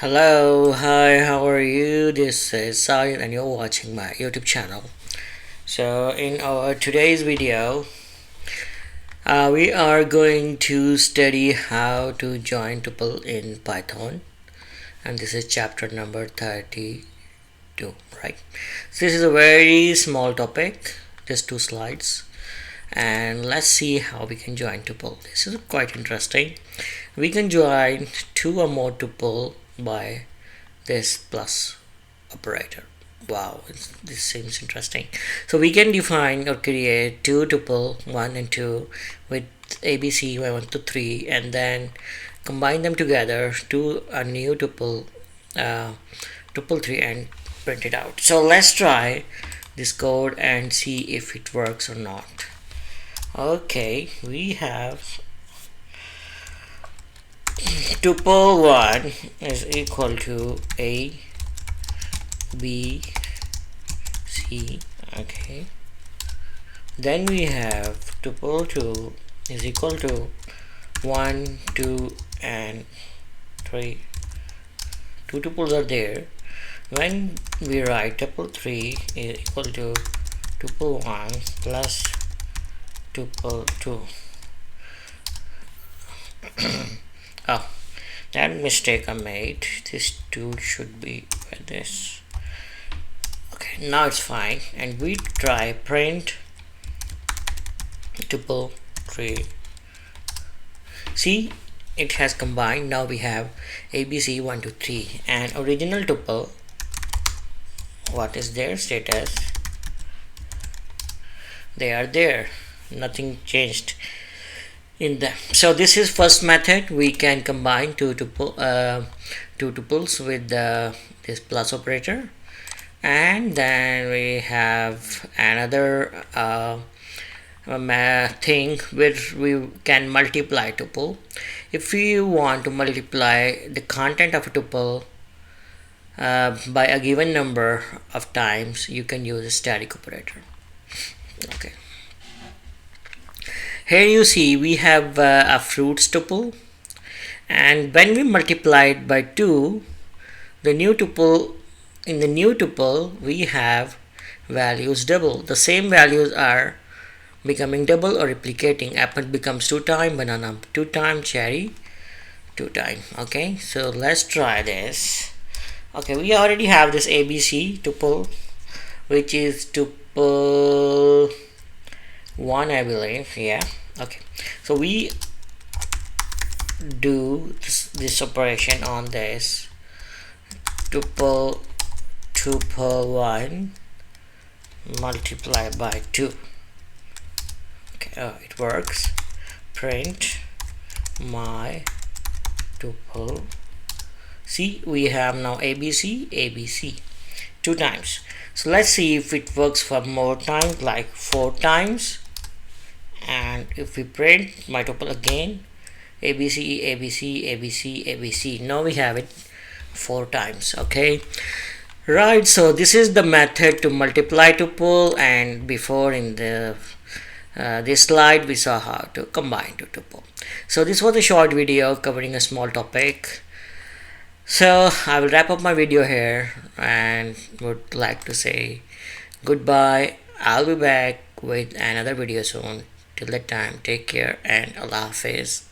Hello, hi, how are you? This is Sayan and you're watching my YouTube channel. So in our today's video, we are going to study how to join tuple in Python, and this is chapter number 32, right? So this is a very small topic, just 2 slides, and let's see how we can join tuple. This is quite interesting. We can join 2 or more tuple by this plus operator. Wow, this seems interesting. So we can define or create 2 tuple 1 and 2 with ABC 1 to 3, and then combine them together to a new tuple tuple 3 and print it out. So let's try this code and see if it works or not. Okay, we have tuple 1 is equal to A, B, C. Okay, then we have tuple 2 is equal to 1, 2 and 3. 2 tuples are there. When we write tuple 3 is equal to tuple 1 plus tuple 2. Oh, that mistake I made. This 2 should be with this. Okay, now it's fine, and we try print tuple 3. See, it has combined. Now we have ABC 1 to 3 and original tuple. What is their status? They are there. Nothing changed in them. So this is first method. We can combine two tuples with this plus operator, and then we have another thing which we can multiply tuple. If you want to multiply the content of a tuple by a given number of times, you can use a static operator. Okay, here you see we have a fruits tuple, and when we multiply it by 2, the new tuple, in the new tuple we have values double. The same values are becoming double or replicating. Apple becomes 2 times, banana 2 times, cherry 2 times. Okay, so let's try this. Okay, we already have this ABC tuple, which is tuple 1, I believe. Yeah. Okay, so we do this operation on this tuple 1 multiply by 2. Okay, it works. Print my tuple. See, we have now ABC 2 times. So let's see if it works for more times, like 4 times. And if we print my tuple again, ABC, now we have it 4 times. Okay, right, so this is the method to multiply tuple, and before in the this slide we saw how to combine two tuple. So this was a short video covering a small topic. So I will wrap up my video here and would like to say goodbye. I'll be back with another video soon. Till that time, take care and Allah Hafiz.